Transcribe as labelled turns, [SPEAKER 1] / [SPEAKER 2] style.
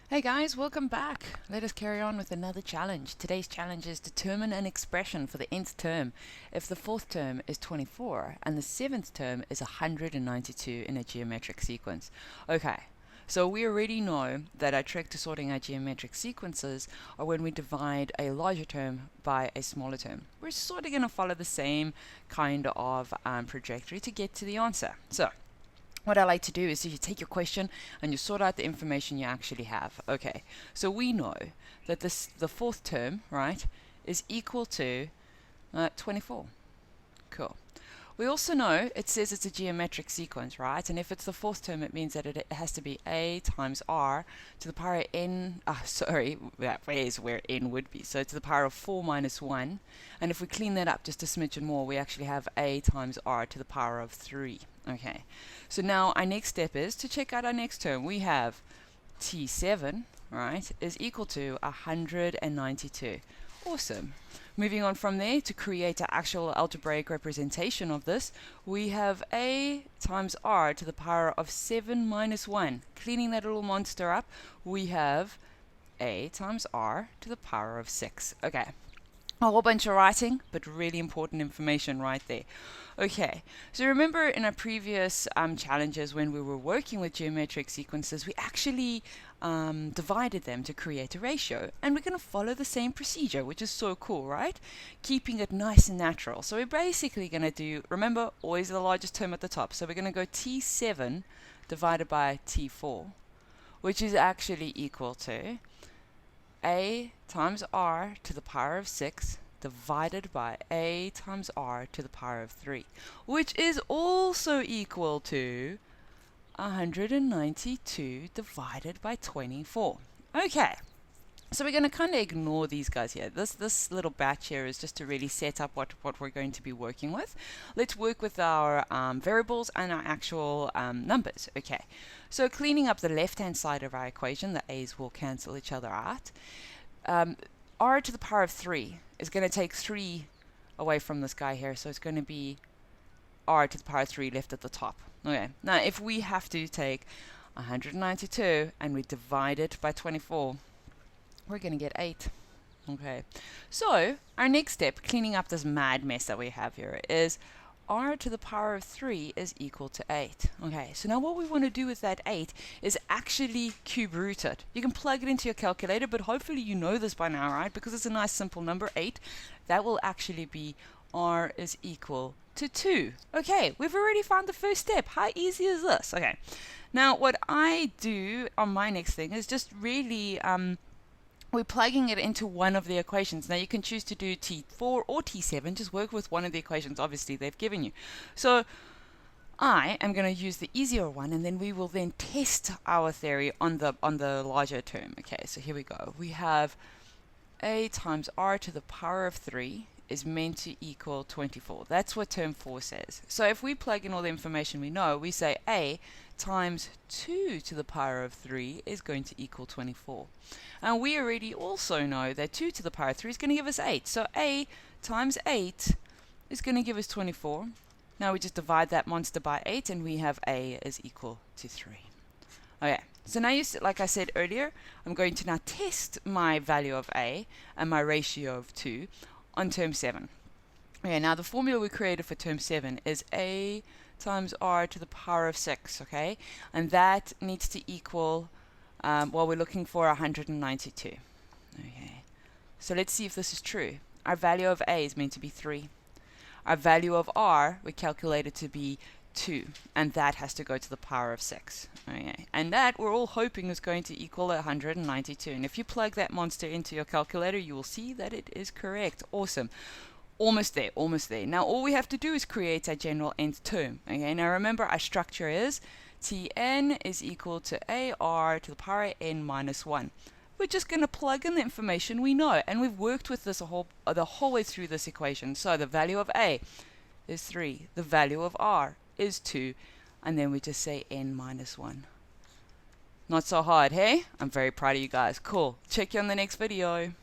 [SPEAKER 1] Hey guys, welcome back. Let us carry on with another challenge. Today's challenge is determine an expression for the nth term if the fourth term is 24 and the seventh term is 192 in a geometric sequence. Okay, so we already know that our trick to sorting our geometric sequences are when we divide a larger term by a smaller term. We're sort of going to follow the same kind of trajectory to get to the answer. So what I like to do is you take your question and you sort out the information you actually have. Okay, so we know that the fourth term, right, is equal to 24. Cool. We also know it says it's a geometric sequence, right? And if it's the fourth term, it means that it has to be a times r to the power of n. That is where n would be. So to the power of 4 minus 1. And if we clean that up just a smidgen more, we actually have a times r to the power of 3. Okay, so now our next step is to check out our next term. We have t7, right, is equal to 192. Awesome. Moving on from there to create an actual algebraic representation of this, we have a times r to the power of 7 minus 1. Cleaning that little monster up, we have a times r to the power of 6. Okay. A whole bunch of writing, but really important information right there. Okay, so remember in our previous challenges when we were working with geometric sequences, we actually divided them to create a ratio. And we're going to follow the same procedure, which is so cool, right? Keeping it nice and natural. So we're basically going to do, remember, always the largest term at the top. So we're going to go t7 divided by t4, which is actually equal to a times r to the power of 6 divided by a times r to the power of 3, which is also equal to 192 divided by 24. Okay, so we're going to kind of ignore these guys here. This little batch here is just to really set up what we're going to be working with. Let's work with our variables and our actual numbers. Okay, so cleaning up the left-hand side of our equation, the a's will cancel each other out. R to the power of 3 is going to take 3 away from this guy here, so it's going to be r to the power of 3 left at the top. Okay, now if we have to take 192 and we divide it by 24, we're going to get 8. Okay, so our next step, cleaning up this mad mess that we have here, is r to the power of 3 is equal to 8. Okay, so now what we want to do with that 8 is actually cube root it. You can plug it into your calculator, but hopefully you know this by now, right? Because it's a nice simple number, 8. That will actually be r is equal to 2. Okay, we've already found the first step. How easy is this? Okay, now what I do on my next thing is just really we're plugging it into one of the equations. Now you can choose to do T4 or T7, just work with one of the equations obviously they've given you. So I am going to use the easier one, and then we will then test our theory on the larger term. Okay, so here we go. We have a times r to the power of 3 is meant to equal 24. That's what term 4 says. So if we plug in all the information we know, we say a times 2 to the power of 3 is going to equal 24. And we already also know that 2 to the power of 3 is going to give us 8. So a times 8 is going to give us 24. Now we just divide that monster by 8 and we have a is equal to 3. Okay, so now like I said earlier, I'm going to now test my value of a and my ratio of 2 on term 7. Okay, now the formula we created for term 7 is a times r to the power of 6, okay? And that needs to equal, well, we're looking for 192. Okay, so let's see if this is true. Our value of a is meant to be 3. Our value of r we calculated to be 2, and that has to go to the power of 6. Okay, and that we're all hoping is going to equal 192. And if you plug that monster into your calculator, you will see that it is correct. Awesome. Almost there, almost there. Now all we have to do is create a general nth term. Okay, now remember our structure is Tn is equal to ar to the power of n minus 1. We're just going to plug in the information we know, and we've worked with this the whole way through this equation. So the value of a is 3, the value of r is 2, and then we just say n minus 1. Not so hard, hey? I'm very proud of you guys. Cool. Check you on the next video.